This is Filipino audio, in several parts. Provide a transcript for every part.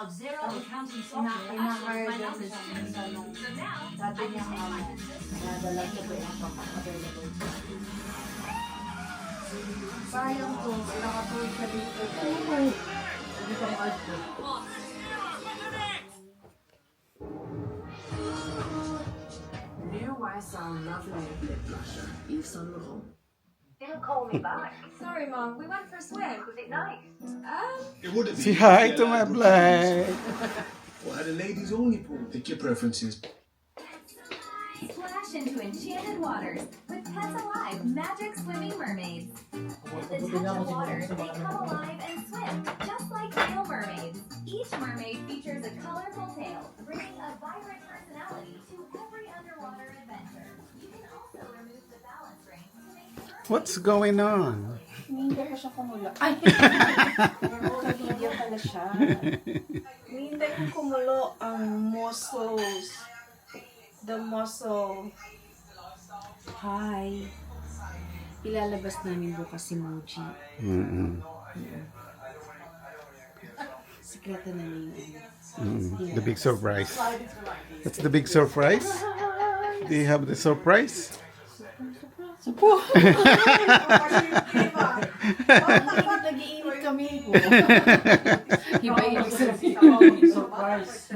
of zero accounting software actually finances students. So now, I can take my decisions available. Sayang to, nakatulog siya dito. Hindi ka ma-arto. New YSL Love Layer Lip Blusher, Yves Saint Laurent. Didn't call me back. Sorry, Mom. We went for a swim. Was it nice? It would have Say been. hi to my black. What had a ladies only pool? Pick your preferences. Splash into enchanted waters with Pets Alive Magic Swimming Mermaids. With the touch of water, they come alive and swim, just like real mermaids. Each mermaid features a colorful tail, bringing a vibrant personality to every underwater adventure. You can also remove the balance ring to make sure. What's going on? Hindi ko siya kumulo. Ay! Sa video pala siya. Hindi ko kumulo ang muscles. The muscle. Hi. Ilalabas namin bukas si Moji. Sikreta na niya. The big surprise. What's the big surprise? Do you have the surprise? Supo! Nag-iinit kami po. Iba yung surprise.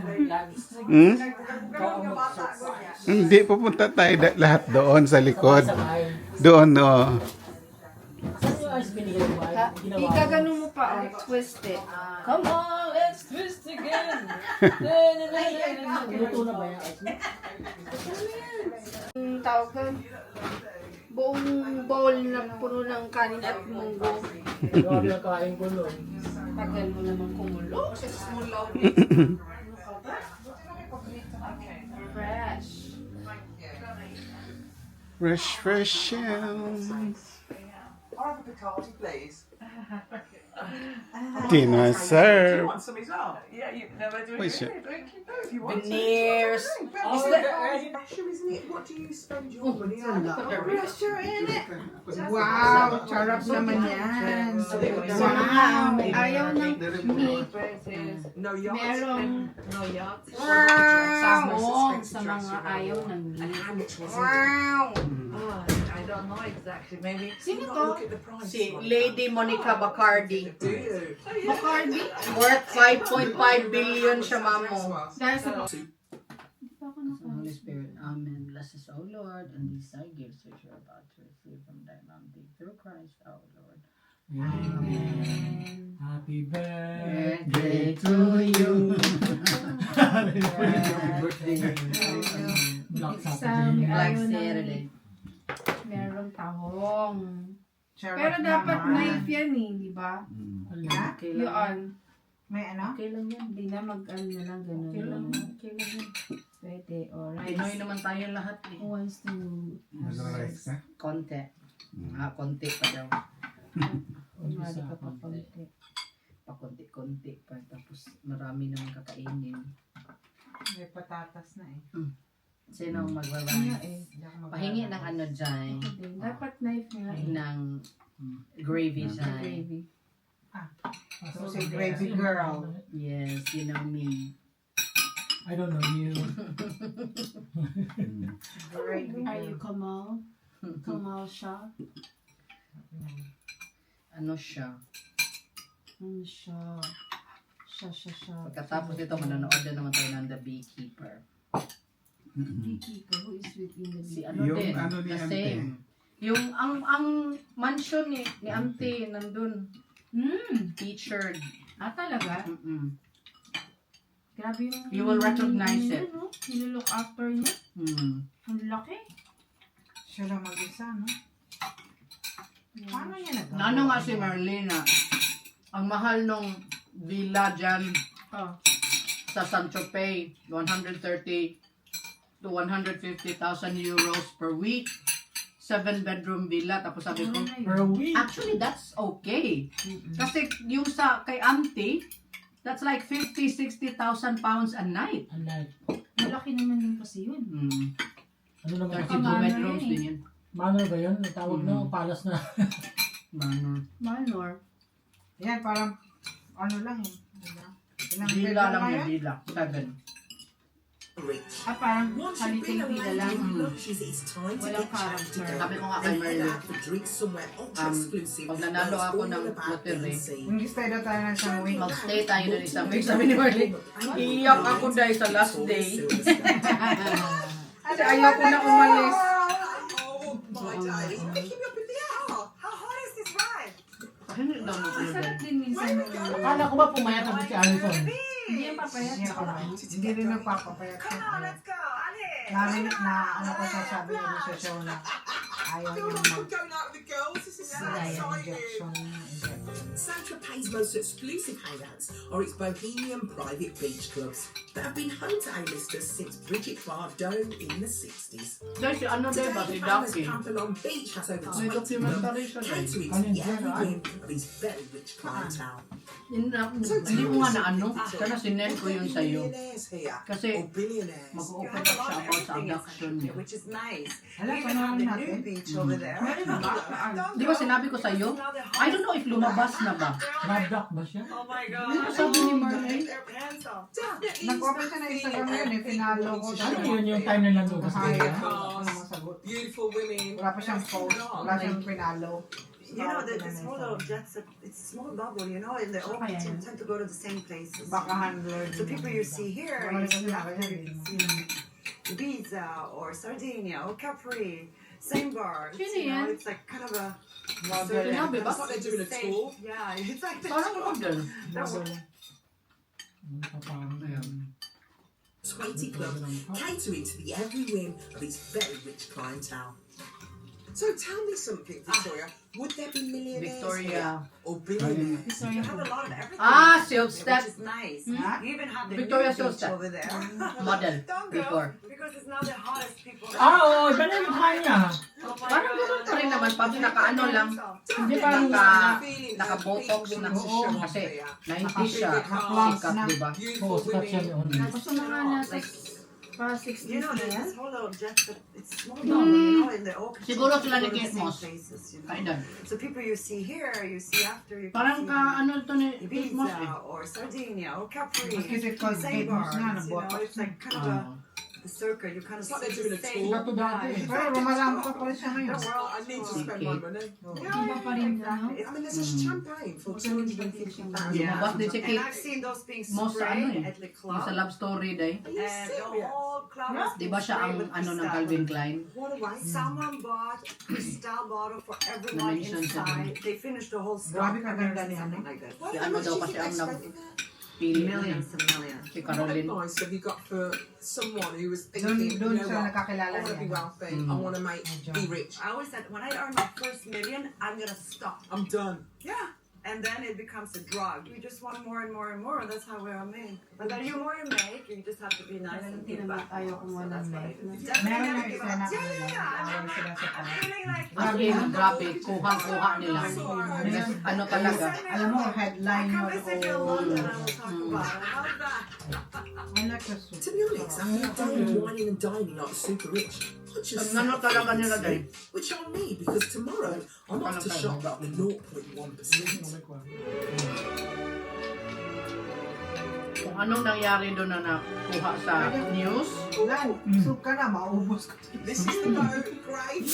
Hindi, pupunta tayo lahat doon sa likod. Doon, no. Ikagano mo pa, twist it. Come on, let's twist again. Luto na ba yan? Tawag ka, buong bowl na puno ng kanin at munggo. Tagal mo naman kumulo. Fresh. Fresh. I'll have a Bacardi, please. Dinner You served. want some as well? Yeah, you never do Wait, it. shit. Drink it if you want. Veneers. Is that pressure, isn't it? What do you spend your money on? Pressure in it. Wow, charap naman yan. Wow, ayaw ng meat. No yachts. Merong No yachts. wow sa mga ayaw ng meat. Wow. I don't know exactly. Maybe. Sino not to? Look at the price. Si Lady Monica Bacardi. Do you? Bacardi? Worth 5.5 billion siya, mamo. Dahil sa Holy Spirit, Amen. Bless us, O Lord, and these thy gifts which you're about to receive from thy bounty through Christ our Lord. Amen. Happy birthday to you. Black Sa Saturday. Black ayaw ng Saturday. merong tahong. Pero dapat knife yan eh, di ba? Okay lang. Yun. May ano? Okay lang yan. Hindi na mag-ano na lang, gano'n. Okay lang. Okay lang yan. Pwede, alright. Pinoy naman tayo lahat eh. Who wants to... Konti. Konti pa daw. Kumari ka pa konti. Pakonti-konti pa. Tapos marami naman kakainin. May patatas na eh. Sino ang Nga magbabay? eh. Pahingi ng ano dyan. Ako din. Dapat knife nga eh. Ng gravy Sa dyan. gravy. So say gravy girl. Yes, you know me. I don't know you. Are you Kamal? Kamal Shah? Ano siya? Ano siya? Siya. Pagkatapos ito, manonood na naman tayo ng The Beekeeper. Beekeeper, who is within the Si beekeeper? ano Yung din, ano ni the Ante. same. Yung ang mansion ni Ante nandun. Featured. Ah, talaga? Grabe yung... You will recognize it. No? Nilook after niya. Ang laki. Siya lang mag-isa, no? Paano niya nagawa? Ano nga si Marlena? Ang mahal nung villa dyan Oh. sa San Tropez, 130 to 150,000 euros per week. 7-bedroom villa. Tapos sabi ko, Per week. actually, that's okay. Kasi yung sa kay Auntie, that's like 50-60,000 pounds a night. And like, Malaki naman din kasi yun. ano naman? 32 Manor bedrooms yun eh. din yun. Manor ba yun? Tawag na, palas na. Manor. Manor. Yan, parang ano lang eh. Diba? Dila lang niya, dila. 7. Parang haliting-pila lang. Walang character. Sabi ko nga kay Merlin, pag nanalo ako ng lottery, Mag-stay daw tayo ng isang week. mag-stay tayo ng isang week. Sabi ni Merlin, iyak ako dahil sa last day. Kasi ayaw ko na umalis. Oh my days. You're making me up in the air. How hard is this ride? Hindi daw mo Masarap din minsan. Akala ko ba pumayat na si Alison? Hindi yung papayat. Hindi rin nagpapapayat. Come on, let's go. Alice. Narinig na ano ko sasabi ko sa show na ayaw I feel niya like I'm going out with the girls. This is so exciting. injection. Saint-Tropez's most exclusive hangouts are its bohemian private beach clubs that have been home to A-listers since Bridget Bardot in the 60s. Dahil si ano dahil ba, si Ducky. Pampelon Beach has over May 20 documentary siya dahil. catering to the every whim of his very rich clientele. Hindi ko nga na ano, kana sinend ko yun sa'yo. Millionaires here. Kasi Or billionaires. mag-open up siya about sa abduction niya. Which is nice. Alam ko naman natin. Beach over there. Di ba sinabi ko sa'yo? I don't know if lumabas na ba. Nabdak ba siya? Oh my God. Ano sabi ni Merlin? Definitely. Nag-open siya na Instagram ngayon eh. Pinalo ko. Ano yun yung time na nandun kasi Kaya kaya? ko masagot. Beautiful women. Wala pa siyang post. Wala siyang pinalo. You know, this whole of jets, it's a small bubble, you know, and they all tend to go to the same places. Baka handler. So people you see here, you see Ibiza or Sardinia or Capri, same bars. You know, it's like kind of a... Sinabi ba? It's like they're doing a tour. Yeah, it's like... Parang model. 20 clubs catering to the every whim of its very rich clientele. So tell me something, Victoria. Would there be millionaires here? Victoria. Or billionaires? You have a lot of everything. Ah, which Silkstep. is nice. You even have the Victoria nude beach Silkstep. over there. Model. Don't Before. go, because it's now the hottest people. Ah, oo. Iba na yung mukha niya. Parang gano'n pa rin naman. Pag naka-ano lang, Hindi parang naka-botox na kasi 90 siya. Naka-plums Sikat, na. di ba? Oo, sikat siya noon. Gusto na nga natin. Para 60 You know, na yan. this whole of jets, it's small bubble, you know, and they all Siguro sila ni go to the Kate same Moss. places, you know. Kailan. So people you see here, you see after, you Parang can ka, ano to ni see Kate Moss eh. Ibiza or Sardinia or Capri. Kasi called Same Kate Moss bars, na, you nabuhat know, it's like kind of a circle, you kind of It's like see they're doing the a same tour. Ito dati. Pero rumarami pa pala siya ngayon. Well, I need to spend my money. Iba pa rin ano? I mean, there's just champagne for 250,000. Lumabas din si And Kate I've seen those being Moss sa ano sprayed eh. at the Yung club. sa love story day. And the whole club was Di ba siya ang sprayed with ano ng Cristal. Calvin Klein? What a waste. Someone bought Cristal bottle for everyone Na-mention siya inside. They finished the whole stock. Grabe kaganda ni ano. Something like that. Why Si how ano much daw do you kasi think ang they spent in that? nagpili Millions and millions. si What Caroline. advice have you got for someone who was Doon thinking, you doon know sa what, nakakilala I want to be niya. wealthy, I want to be rich, I always said, when I earn my first million, I'm gonna stop. I'm done. Yeah. And then it becomes a drug. You just want more and more and more. That's how we are made. But the more you make, you just have to be nice and give back. Ayaw ko mo That's ng what I make. do. Definitely Meron never na give isa up. na Yeah. ayaw sila sa I'm feeling like As in, grabe, kuha-kuha nila. Ano talaga. Alam mo, headline I mo come visit you in London and we'll talk Mm. about it. How's that? I like the soup. To be honest, I'm all done whining and dining like super rich. I just Ano talaga nila dahil? which I'll need because tomorrow I'm off to shop at the 0.1%. Kung anong nangyari doon na nakuha sa news. Lan, soup ka na, maubos ka. This is the boat, great.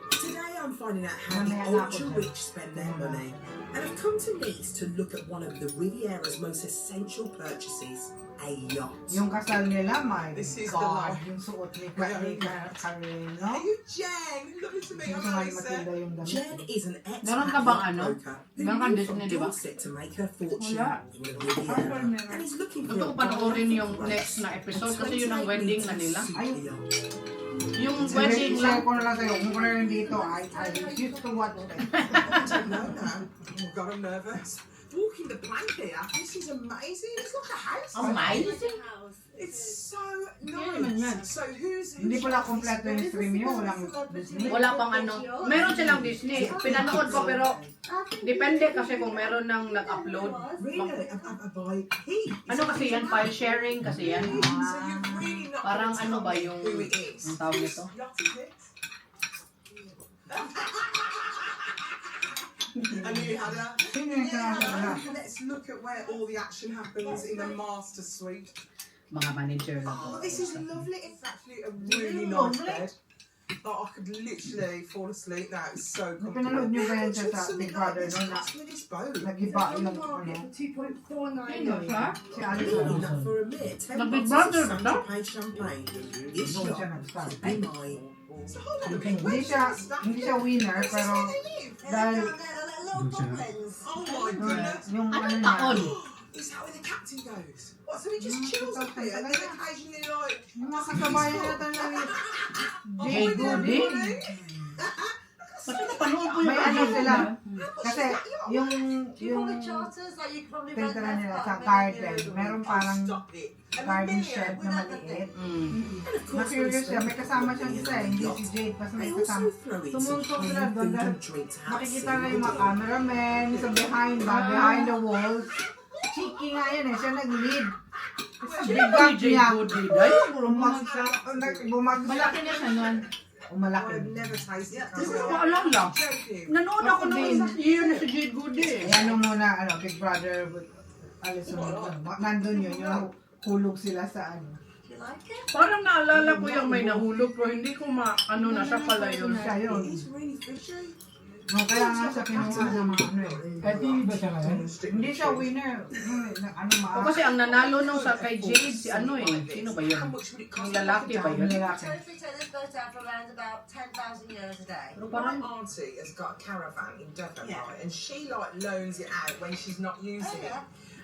Today I'm finding out how the ultra rich spend their money, and I've come to Nice to look at one of the Riviera's most essential purchases, a yacht. Yung kasal nila, my This is the God, life. yung suot ni Hey, Karino. you Jen, lovely to meet Yung you. sa Lisa. Matilda yung damit. Jen is an Meron ka bang ano? ex-broker Meron kang who Disney, moved di from ba? Dorset to make her fortune Wala. in the Riviera, and is looking for Gusto ko panoorin yung a next na episode kasi yun ang wedding na nila. Ay. Yung wedding Share lang. ko na lang sa'yo, kung meron dito, I used to watch it. I don't know now. Oh God, I'm nervous. Walking the plank here. This is amazing. It's like a house. Amazing. It's so nice. So who's Hindi pala kompleto yung stream yun, walang Disney. Wala pang ano. Meron silang Disney. Pinanood ko pero depende kasi kung meron nang nag-upload. really? I buy heat. Ano kasi yan? File sharing kasi yan. So you've really not Parang been ano told ba yung who it is. ang tawag nito? Yacht is it? I nearly had her. Sino yung kinakasala? Let's look at where all the action happens in the master suite. Mga manager lang. Oh, this is lovely. It's actually a really nice bed. Oh, I could literally fall asleep now. It's so Pinanood comfortable. niyo ba yan siya sa Something Big Brother like this no, na comes with this boat. nag-iba yung ano, si Alison. Enough for a mere 10 The Big bottles Brother, of no? Saint champagne. This Doon siya shot nag-start. would be mine. So hold on a minute. Hindi Where's siya, the staff? hindi siya winner, Where's this pero where they live? dahil Doon siya. Oh my goodness. yung ano Anong niya, taon? Is that where the captain goes? What, so he just chills up here and then occasionally like... yung mga kasabayan natin na Jade Goody? may ano sila. Kasi yung charters, like you can probably tinitira nila sa garden, meron parang garden shed na maliit. Na-curious siya, may kasama siyang isa eh, hindi si Jade, basta may They kasama. also throw in some Tumuntok sila plain doon food dahil and drink to have makikita na seen yung mga cameraman sa behind the walls. Cheeky nga yun eh, siya nag-lead. Kasi Sino ba bigat ni Jade niya. Goody? Dahil? Bumagsak. Malaki na siya nun. Umalaki. I've never tasted Hindi ko it. maalala. Joking. Nanood ako ng year na si Jade Goody. Eh, ano muna, ano, Big Brother with Alison. Nandun yun, yung hulog sila sa ano. Parang naalala ko yung may nahulog pero hindi ko ano na siya pala yun. Siya yun. It's really fishy. No, kaya nga siya kinuha ng mga ano eh. Kahit TV ba siya ngayon? Hindi siya winner. Ano, O kasi ang nanalo nung sa kay Jade, si ano eh. Sino ba yun? Yung lalaki ba yun? lalaki. Totally take this boat out for around about 10,000 euros a day. Pero My parang, auntie has got a caravan in Devon, right? And she like loans it out when she's not using it.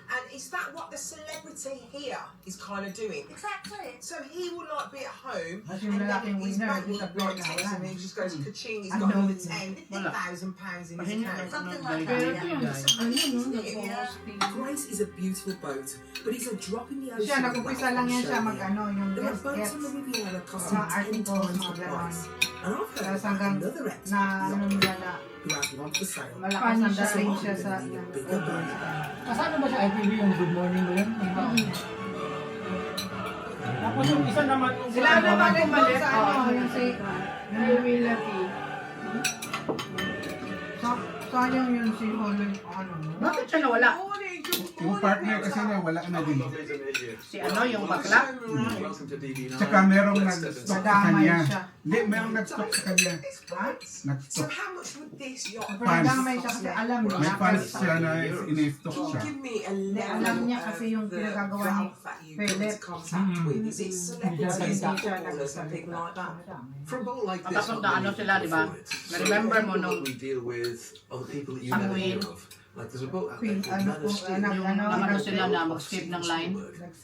And is that what the celebrity here is kind of doing? Exactly. So he will like be at home Kasi yung and lalaking then his winner, bank will isa like na text wala. him and he just goes ka-ching, he's Ano? got another 10,000 Wala. pounds in his pahinga account. Something ng like very that, big guy. Yeah. Grace is a beautiful boat, but it's a drop in the ocean. Siya, nag-umpisa lang yan siya mag-ano, yung There are boats gets on the Riviera costing mga 10 articles, times mga the gano'n. price. And I've heard Tapos about hanggang another ex na ano nila na who has one for sale. malakas ang Funny dating siya. siya sa Bigger boat. Kasama ba sa ITV yung Good Morning ba yun? Tapos yung isa naman yung sila naman yung balik sa ano, yung si Willoughby. saan yung si Holland, ano, bakit siya nawala? Yung partner kasi niya wala na din. Si ano, yung bakla? Tsaka merong nag-stop sa nadamay kanya. siya. Hindi, merong nag-stop sa kanya. Ha? So Nag-stop. how much would this yacht Pero nadamay siya kasi alam niya. May fans siya na in-stop Can you siya. give me a Hindi, level alam niya of kasi yung the pinagagawa ni wealth that you come Philip. into contact with? Is it celebrities, Hindi siya footballers and people like that? For a boat like At this, tapos na ano sila, di ba? Na-remember mo nung we deal with other people that you Ang never Queen. hear of. Like there's a boat out Queen, there called ano po, Manistee. ano sila na mag-skip ng line.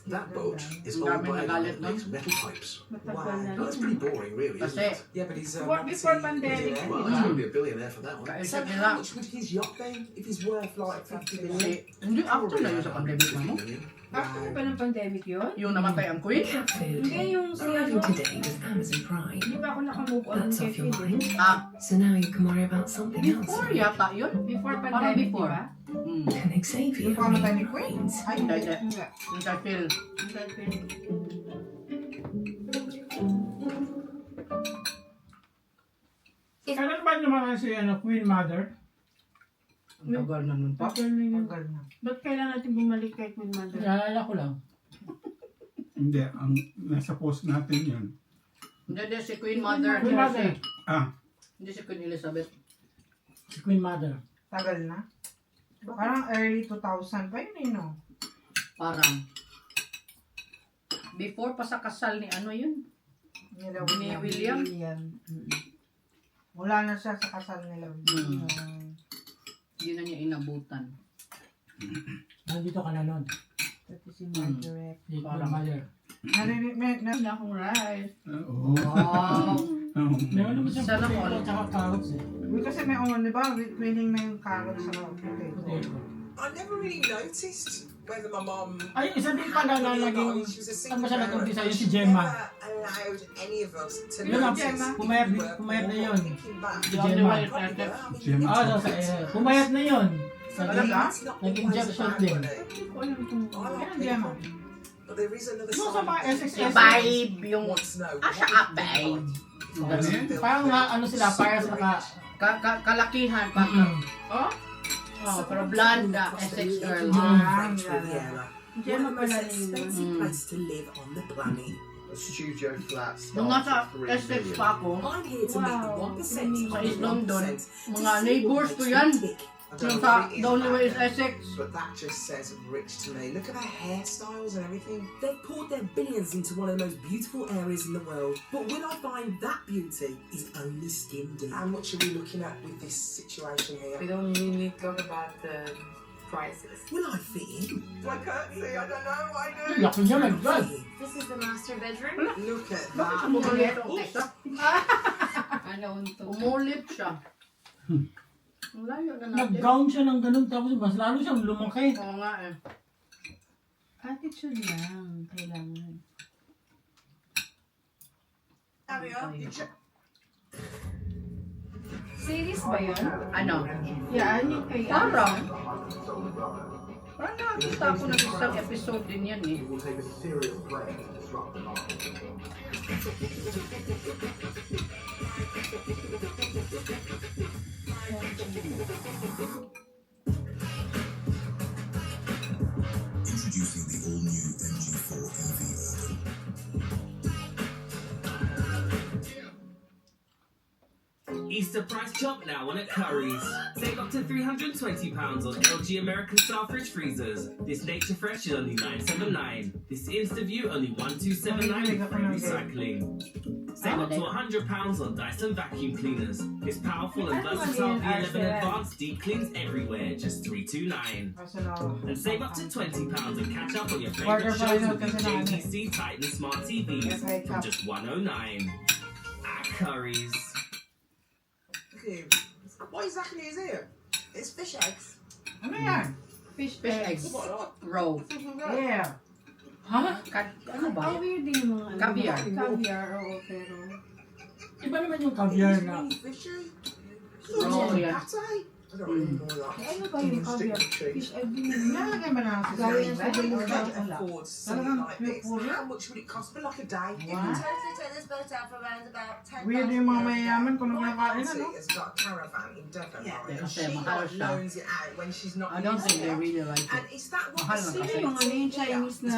That boat is Ang owned daming by a nagalit man that makes nun. metal pipes. Matagal na. Now, that's pretty boring, really, isn't Kasi, it? Yeah, but he's Before pandemic. Well, he's going to be a billionaire for that one. So kaisip how nila. much would his yacht be if he's worth like 50 million? Si, hindi, after na yun sa pandemic mo. After pa ng pandemic yun? Yung namatay ang queen. Hindi yung si ano. today with Amazon Prime. Hindi ba ako nakamove on That's kay off your Philip? mind. Ah, So now you can worry about something else. before yata yun. Before Parang pandemic, di before. ba? Hmm. And Xavier Yung pamatay ni Queen. Ay, Hindi, hindi. hindi. Yung kay Phil. Kailan ba naman si Queen Mother? Ang tagal na nun pa. Tagal na yun. Tagal na. Ba't kailangan natin bumalik kay Queen Mother? Naalala ko lang. Hindi, ang nasa post natin yun. Hindi, si Queen Mother. Queen Mother. Hindi si Queen Elizabeth. Si Queen Mother. Tagal na. Parang early 2000 pa yun eh, no? Parang. Before pa sa kasal ni ano yun? Nila Ni William? Wala na siya sa kasal nila. Hindi na niya inabutan. Nandito ka na nun. Ito si Margaret. Si Queen Parang- Mother. Narinig, Wala akong rice. Oo. Wow! Meron naman siyang Sana potato all. at saka carrots eh. Kasi may di ba? Winning na yung carrots sa potato. Potato. I never really noticed whether my mum Ay, isa din pala na naging... she was a Saan single ba siya parent. nag-umpisa? Yung si She Gemma. never allowed any of us to Yun ang notice. pumayat na yun. Thinking back, Si The only Gemma. one is perfect. Gemma. Ah, so, pumayat na yun. Talaga? Naging Jackson din. Hindi ko alam kung... Yan, Gemma. But there is another Yung sa mga side. Si SXS. Babe, yung... Wants to know Ah, siya what up, babe. Parang ano sila, parang sila Kalakihan. Oh? Oh, pero blanda, Essex girl. French Riviera. Diyan One of the most mapalalim yun. expensive place to live on the planet. A studio flat Nung nasa Essex pa ako, I'm here to meet the 1% sa of East the London, 1% mga neighbors ko yan. Yung sa The Only Way is Essex. But that just says rich to me. Look at their hairstyles and everything. They've poured their billions into one of the most beautiful areas in the world, but will I find that beauty is only skin deep? How much are we looking at with this situation here? We don't really talk about the prices. Will I fit in? I can't see. I don't know. I do. laki niya, my God. This is the master bedroom. Look at Bakit that. umulit ang isa? Ano to? Umulit siya. Ang layo na natin. Nag-gown siya ng ganun, tapos mas lalo siyang lumaki. Oo nga eh. Attitude lang. Kailangan. Series ba yun? Ano? Yan, yung kay Parang nakakita ako ng isang episode din yan eh. will take a serious break to disrupt the market. Introducing the all-new MG4 MV Urban. Easter price chop now on at Curry's. Save up to £320 on LG American Style fridge freezers. This Nature Fresh is only $9.79. This InstaView only $1,279 free recycling. Save up to £100 on Dyson vacuum cleaners. This powerful and versatile V11 Advanced deep cleans everywhere, just $329. And save up to £20 and catch up on your favourite shows with these JTC Titan Smart TVs from just $109. At Curry's. Okay. What exactly is it? It's fish eggs. Ano yan? Fish eggs. Raw. Yeah. Ha? Ano ba? Ang weird din yung mga ano. Caviar. Caviar, oo, pero... Iba naman yung caviar na. Fishy. Oo, yan. Pate. I don't really know that. Ano ba yung caviar? Fish egg din. Nalagay ba na sa Gawin sa I dalawa. can't afford something Talagang like this. pure? How much would it cost for like a day? You can totally take this boat out for around about 10,000 Weird yung mga mayayaman kung My nagkakain, auntie ano? has got a caravan in Devon, Yeah, right? And kasi she mahal like siya. loans it out when she's not I don't think using they it. really like And it. is that what Mahal the lang Sino kasi. yung mga yung Chinese na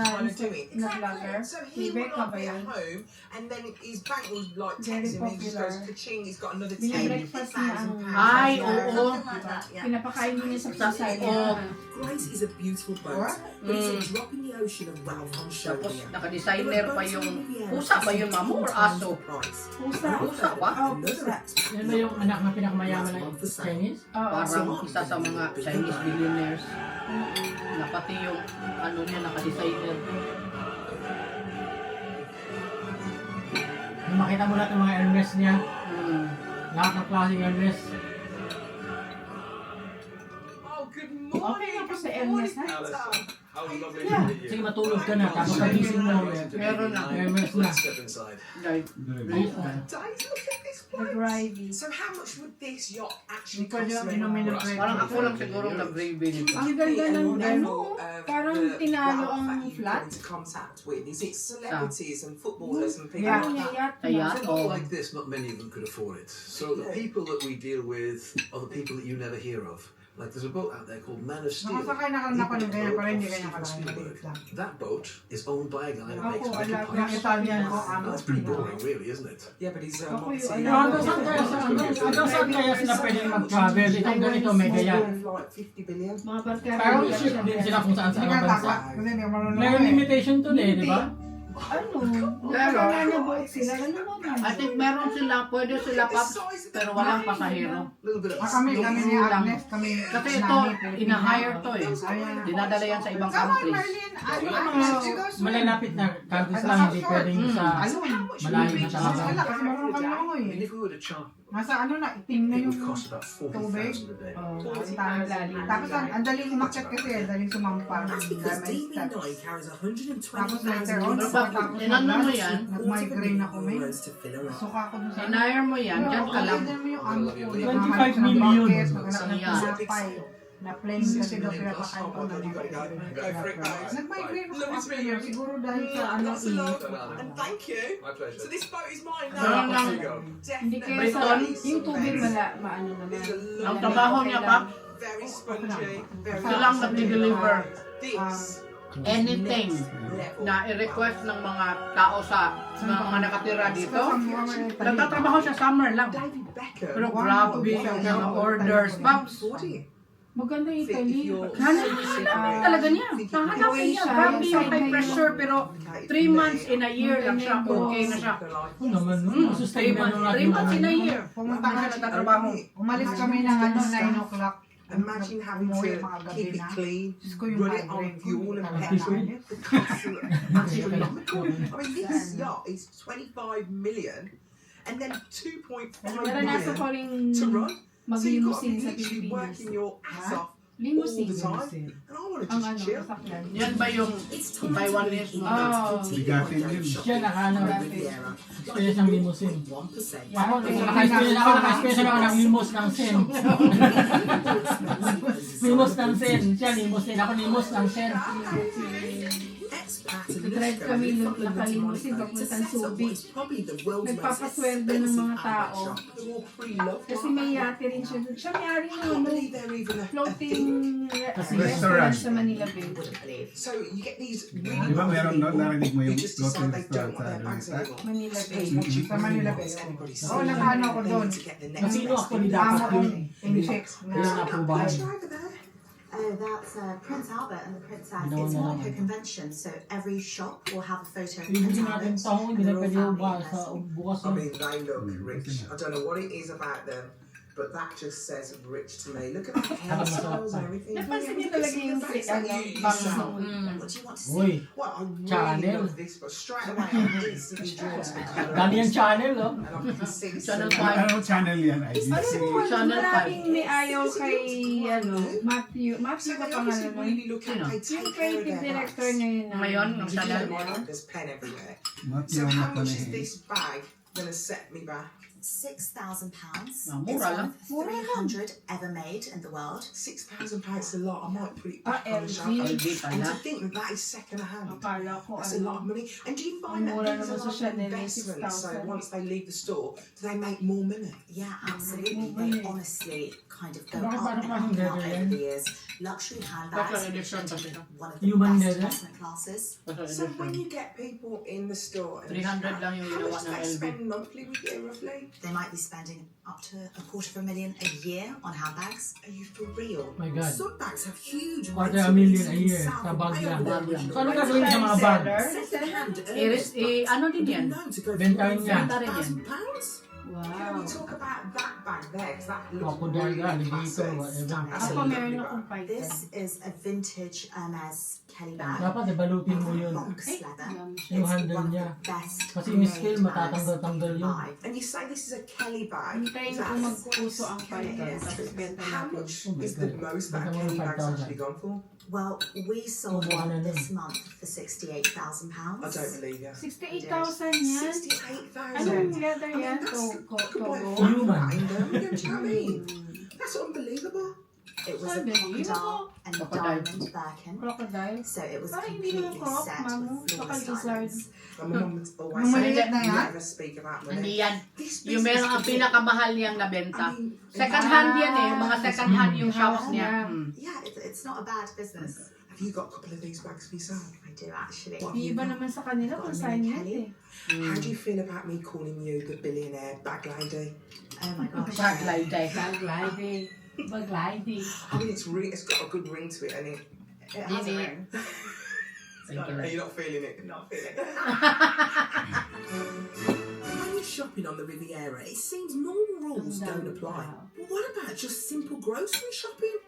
vlogger? So Si he would Becca like ba be yun? at home, and then his bank will like Very text him, and he just popular. goes, ka-ching, he's got another Binabreakfast niya ang... Ay, oo. Something like that, yeah. Pinapakain niya sa Sa sasay oo. niya. Grace is a beautiful boat, but it's a drop in the ocean of wealth on show Tapos here. naka-designer pa yung pusa ba yun, mamo, or aso? Pusa. Pusa ba? Oh, pusa. Yan ba yung anak na pinakamayaman ng Chinese? Parang isa sa mga Chinese billionaires. Na pati yung ano niya, naka-designer. Yung makita mo lahat ng mga Hermes niya, Hmm. lahat ng klaseng Hermes. Oh, good morning. Okay na po sa Hermes, ha? How lovely Yeah. to meet Sige, you. matulog ka na, tapos kagising mo, Meron na. Hermes na. Let's step inside. Like, Ayos na. Guys, look at this The place. gravy. So how much would this yacht actually Ikaw cost yung me? inumin ng bread. parang ako lang siguro nag-gravy nito. Ang ganda ng ano, parang tinalo ang that you flat. come into contact with? Is it celebrities and footballers and people Yeah. Ano like niya, that? yacht Kaya, na. It's a oh. lot like this, not many of them could afford it. So the people that we deal with are the people that you never hear of. Like there's a boat out there called Man of Steel. Nakasakay na He ako built ng a ganyan, boat pero hindi off ganyan Steven kalaki. Spielberg. Maliit lang. That boat is owned by a guy that Ako, makes ala, metal Yung pipes. Italian ko, ano. That's pretty boring, really, isn't it? Yeah, but he's Ako yung obviously... alam. Hanggang saan kaya sila pwedeng mag-travel? Itong ganito, may gaya. Like 50 billion. Mga barkada. Pero ship din sila kung saan Hindi saan ka ang bansa. takot. Kasi hindi ka marunong May ako eh. limitation to eh, di ba? Ano? Pero, Banana boat sila. Ano naman? I think meron sila, pwede sila paps, pero walang pasahero. Little bit of Kami ni lang. Agnes, kami. Kasi ito, ina-hire to eh. Dinadala yan sa ibang countries. Malalapit na countries lang, hindi pwedeng sa malayo na talaga. Wala, kasi marunong kami ako I mean, eh. if we were to charter, Nasa ano na, itim na it yung would cost about tubig. 40,000 a day. Tapos ang daling umakyat kasi, ang daling sumampal. That's because DB9 carries Tapos later on, 120,000 pagkatapos Tinanong mo yan, nag-migraine ako may. euros to fill her up. Suka ako dun sa... in-hire mo yan, dyan ka lang. Mo yung ano ko. 25 million. Maghanap ng Yeah. tinapay. Na plain kasi daw pinapakain ko ng mga nag-migrate ako after yun. Siguro dahil sa ano And thank you. My pleasure. So this boat is mine No, now. no. Hindi kaya sa Briton? yung tubig maano naman. Ang trabaho niya pa, Very spongy. Very silang nag-deliver This anything na i-request ng mga tao sa mga nakatira dito. Nagtatrabaho siya summer lang. David Beckham. Pero grabe yung mga orders. Pops, Maganda yung Italy. hanap talaga niya. Hanapin niya. Grabe yung high pressure pero 3 months in a year lang siya. Okay na siya. Ano naman, 3 months in a year. Pumunta Siya kami nagtatrabaho. Umalis kami ng 9 o'clock. Imagine having Umuwi to mga gabi keep it na. clean, Diyos ko yung run it on migraine ko. fuel and Talaga petrol. namin. Astronomical. I mean, this yacht is 25 million and then 2.5 Naranasan ko rin million to run. So you've got to mag-limousine be sa literally Pilipinas. working your ass off all Limousine. the time. And I want to Ang just chill. sasakyan. Yan ba yung Taiwanese? Oh. Bigatin yun. Siya nakaano, experience ng limousine. 1%. Ako, naka-experience ako ng limos ng sen. Limos ng sen. Siya limos din. Ako limos ng sen. Drive kami nakalimusin papuntang Subic. Nagpapasweldo ng mga tao. Kasi may yate rin siya doon. Siya may-ari ng floating restaurant sa Manila Bay. So you get these Di ba meron doon, narinig mo yung just floating decide they don't restaurant want sa their bags Araneta? anymore. Manila Bay. Sa Manila Bay. Oo, nakaano ako doon. Sino ako ni dapat Amo yun? kong in-check na Kailan na po ba? That's Prince Albert and the Princess. No, It's no, Monaco no. Convention, so every shop will have a photo of Ibigin Prince natin Albert taong, and hindi the na royal pwede family ba in sa their bukas I yun. mean, they look rich. I don't know what it is about them, but that just says rich to me. Look at the hairstyles and everything. Napansin niyo talaga yung It's like you sell. What do you want to see? Uy, Well, I really Channel. love this, but straight away I'm instantly drawn to the colour. dami yung channel, oh. And I can see Channel so 5. Anong channel yan? IBC? Channel Maraming may ayaw kay Matthew. Matthew So ka they pangalan obviously nun. really look at, they take Yung care of creative their director bags. ngayon na. Ngayon, ng You channel. know, like, there's pen everywhere. Matthew So how much is McConaughey. this bag gonna set me back? £6,000. Ah, It's mura one lang. of 300 ever made in the world. £6,000 is a lot. I might put it back on the LG. shelf. LG And pala. to think that that is second hand. Akala ko That's a lot of money. And do you find that Mura these naman are sa like Chanel, investments? So 6,000. once they leave the store, do they make more money? Yeah, absolutely. They honestly kind of go Bakit up parang and up and up leather yan? over the years. Luxury handbags Special which edition are kasi. one of the Human best leather? investment classes. So when you get people in the store, and 300 lang yung how ginawa much ng do they LV. spend monthly with you roughly? They might be spending up to $250,000 a year on handbags. Are you for real? My God. Some bags have huge Quarter rates a of million reason a in year South sa bag lang. Wales. So ano gagawin sa mga bag? Second-hand Ano din yan? known to go for Bentahin niya. Benta rin yan. £1,000. Can we talk about that bag there? Because that looks Crocodile, really alligator, classy. whatever. That's a Ako lovely meron bag. akong python. This is a vintage Hermes Kelly bag. Dapat ibalutin mo yun. Box leather. Yung It's handle one of niya. the best Kasi yung made scale, bags matatanggal-tanggal yun. alive. And you say this is a Kelly bag. Hintayin ko magpuso ang python. Tapos benta How natin. much is the most that a Baka Kelly mga bag's 5,000. actually gone for? Well, we sold Tubo ka na one nun. this month for £68,000. I don't believe you. 68,000 yan. 68,000. Anong leather I mean, yan? that's- Togo. could buy Togo. five Human. that in Birmingham, do you know what I mean? That's unbelievable. It was a Unbelievable. crocodile and Crocodile. diamond Birkin. Crocodile. So it was Parang hindi naman completely crop, set mamu. with Baka flawless lizard. diamonds. And my mum would always Yung say, maliit na yan? never speak about Hindi money. yan. This Yung business meron ang is- pinakamahal niyang nabenta. I mean, Second hand yan eh. Mga second hand yung shops niya. Yeah, it's not a bad business. Have you got a couple of these bags for yourself? I do actually. What have Yung you iba got? naman sa kanila kung saan yan eh. How do you feel about me calling you the billionaire bag lady? Oh my gosh. Bag lady. Bag lady. Bag lady. I mean, it's got a good ring to it, and it has a ring. Are you not feeling it? Not feeling it. When you're shopping on the Riviera, it seems normal rules don't apply. But what about just simple grocery shopping?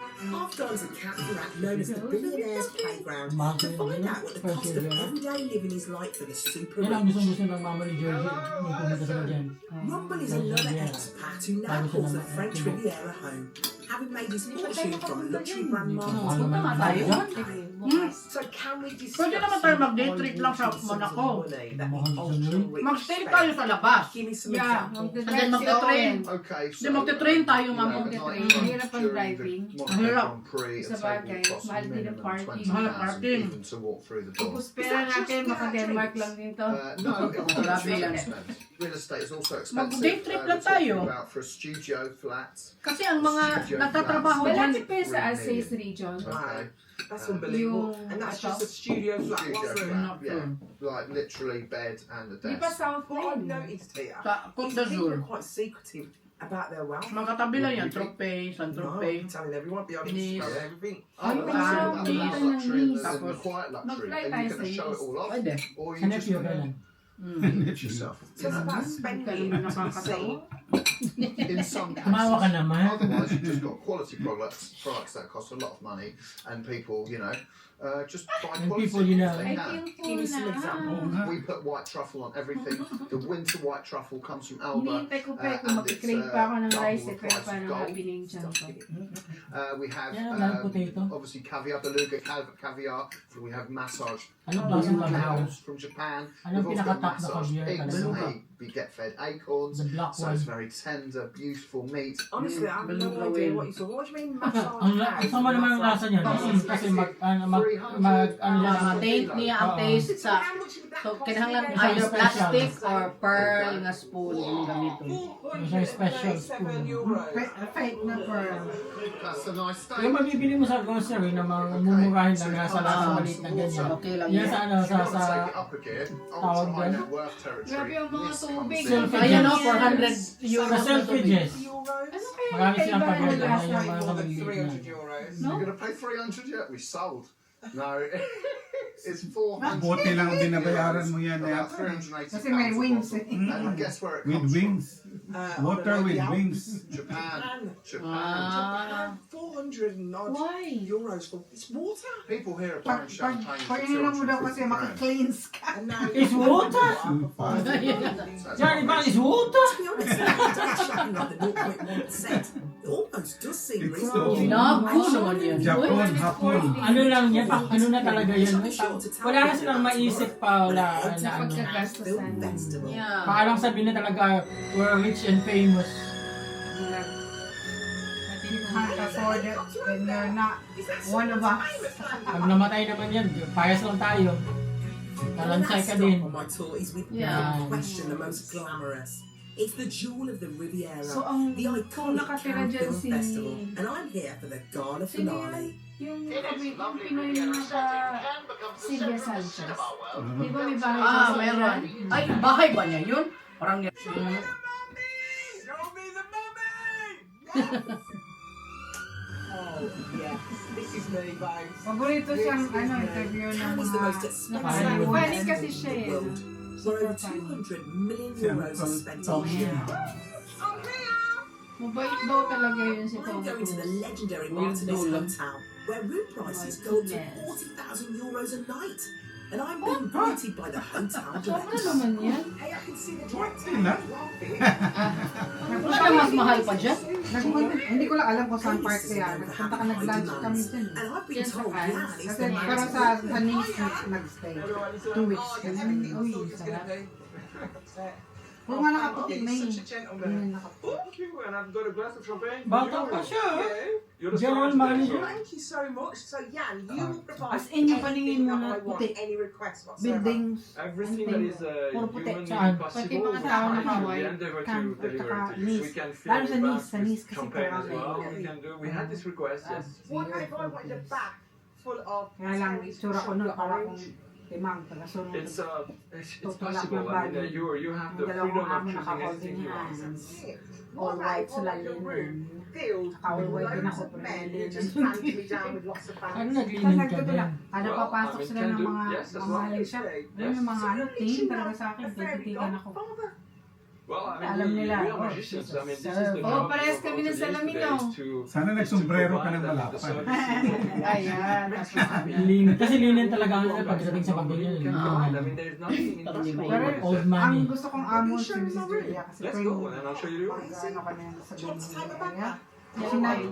I've gone to Cataract, known as the Billionaire's Playground, to find out what the cost of everyday living is like for the super Yan ang rich. gusto ng mama ni Georgie. May pumunta sila dyan. Rumble is another expat who now calls the French Riviera home, having made his fortune from luxury brand Ano marketing. naman tayo? So can we discuss Pwede naman tayo mag-day trip lang sa Monaco. Mag-stay tayo sa labas. Give me some Yeah, examples. And then magte-train. Okay, Then magte-train tayo, ma'am. Magte-train. Hirap ang driving. Mahirap. Sa bagay, mahal din ang parking. Mahal ang parking. To walk through the door. Tapos pera natin, maka-Denmark lang dito. No, Grabe yan. real estate is also expensive. Mag-day trip lang We're talking tayo. about for a studio flat. Kasi ang mga nagtatrabaho dyan, Malapit pa yun sa Alsace region. Okay. That's unbelievable. Yung And that's ato. just a studio flat. Studio What's room? flat, yeah. Like literally bed and a Di ba desk. South What I've Lane? noticed here sa Côte is d'Azur. people are quite secretive about their wealth. Magkatabi lang yan. Tropez, San No, Tropez. I'm telling everyone behind Nice. Instagram, everything. Ay, But parang that's hindi the ka luxury and nang-miss. the quiet luxury. Mag-fly Are tayo you sa going to show it all off? Pwede. Or are you Hanap just yung going ganun. to yourself? So it's about spending Ganun nakakatawa. In some Kumawa ka cases. naman. Otherwise, you've just got quality products that cost a lot of money, and people, just buy And quality people, you know. if they I can. feel Give full me some examples. na. We put white truffle on everything. The winter white truffle comes from Elba. Hinihintay ko pa and kung it's, mag-crave pa ako ng double rice the eh, kaya price of parang gold. happening siya ko. We have Yeah, like potato. obviously caviar, beluga caviar. We have massage Anong klase ng cows from Japan. Anong We've also got pinaka-top na massage caviar pigs. talaga? We get fed acorns, The black so one. it's very tender, beautiful meat. Honestly, I have no Beluga idea whale. what you saw. What do you mean massage? Ang sama naman ang lasa niya. Kasi Ang taint niya, ang taste sa... So, kinahanglan either plastic or pearl nga spoon yung gamiton. Siya special spoon. Fake na pearl. That's a nice steak. Yung mabibili mo sa grocery na mga mumurahin lang nasa lasa maliit na ganyan. Okay lang Yan yan. sa ano, If you want to sa take it up a gear, tawag onto high doon? net worth territory. Grabe yung mga This tubig. comes in. Ayan o, 400 sa euros na tubig. selfridges. Ano kaya Marami silang kaibahan pag-order ng na lasa? yung mga More than maliit 300 na. euros. You're going to pay 300 yet? We sold. No, it's 400. Buti lang binabayaran mo yan eh. About 380 Kasi may pounds a wings bottle. eh. And guess where it With comes wings. Water with wings. from? Japan. Japan. Ah. 400 Why? euros for it's water. People here are Pag, buying champagne for ininom mo daw kasi 250 grand. maki-cleanse ka. And now It's water? Yan, iba, it's water? To be honest, don't shopping like the 0.1%. It almost does seem It's reasonable. Naku naman yan. Japon, hapon. Ano lang yan, ano na talaga yan. Wala na silang maisip pa, wala na Sa ano. pagkagastusan. Festival. Yeah. Parang sabihin na talaga, we're rich and famous. You can't afford it, then you're not one of us. Pag namatay naman yan, payas lang tayo. Nalansay ka din. On my tour is Yeah. without question the most glamorous. It's the jewel of the Riviera, So, ang the iconic nakatira Cannes dyan Film si- Festival, and I'm here for the gala Sino finale. yung Pinoy na nasa Silvia Sanchez? Di ba may bahay Ah, sa meron. Silvia? Ay, bahay ba niya yun? Parang yan. Oh, yes. This is me, babes. Paborito siyang interview ng Cannes is the most mga expensive Funny kasi siya in eh. the world, where over 200 million euros are spent a year. Mabait daw talaga yun si I'm Tom going to the Cruise. legendary Martinez Hotel, where room prices go up to 40,000 euros a night. And I'm being greeted by the hotel Sobra director. naman yan. Hey, I can see the director Sila? laughing. Wala na mas mahal pa dyan? Hindi ko lang alam kung saan part kaya. Nagpunta ka nag-lunch kami dyan. And I've been Yes, told okay. Jan is Kasi the parang man. sa Nice nag-stay. 2 weeks kami. Uy, sarap. Oo nga nakaputi na yun. Such a gentleman. Thank you, and I've got a glass of champagne. Bata pa siya. You're the General star today, manager. Thank you so much. So, Jan, you will provide As in, yung anything paningin mo that na I want, puti. any request whatsoever. Buildings. Everything that is Puro puti. humanly Saan? possible, Pati mga tao na we Hawaii. endeavor to Camp, deliver tsaka to you. We Nice. can fill Lalo your sa Nice, glass sa with Nice kasi champagne as parang well. like, We can do. We had this request, yes. What if I wanted a bag full of Kaya lang, itsura ko nun para kung timang, taga-sunod. It's possible. I mean, you have the Yung freedom dalawang of amo choosing anything you naka-holding want. hands. All white sa lalim. filled Saka all white din ako. loads of men who just handed me down with lots of Ano bags. naglinig ka Nagtutulak. din? Kada Well, papasok I mean, sila can ng do. mga Yes, as well. mamahaling shop. Yun yung mga ano, tingin talaga sa akin. Titigan ako. Well, I mean, Alam nila. we are magicians. I mean, this is the Oh, job parehas of kami ng today's salamin, today oh. is to Sana nagsombrero ka ng provide malapad. the services. Ayan. Linin. Kasi linin talaga ang pagdating sa pamilya. You can find. I mean, there is nothing impossible. Pero Old ang money. gusto kong amon si Mrs. Julia kasi Let's ko go, yung and I'll show you. ano ka na sa ganyan area.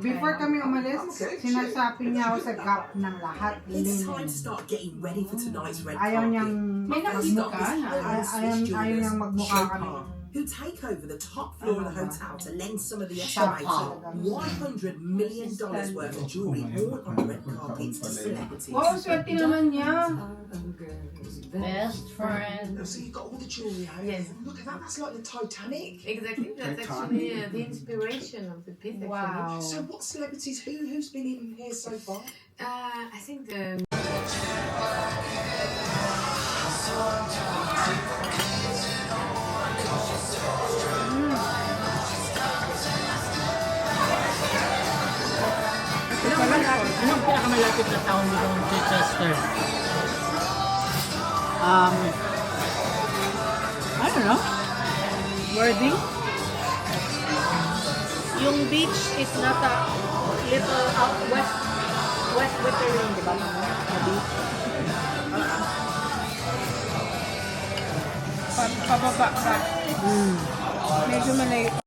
Before kami umalis, sinasabi niya ako sa gap ng lahat. It's time to start getting ready for tonight's red Ayaw carpet. niyang May nakikita ayaw niyang magmukha kami. Who take over the top floor of the hotel to lend some of the estimated $100 million worth of jewelry worn on the red carpet to celebrities. Wow, swerte naman niya. Best friend. So you've got all the jewelry out. Yes. Look at that, that's like the Titanic. Exactly, that's actually the inspiration of the piece. Wow. So what celebrities, who's been in here so far? I think the Anong pinakamalapit na town dito ng Chichester? I don't know. Worthing? Yung beach is not a little out west Wittering, di ba? The beach. Pababa ka. Medyo malayo.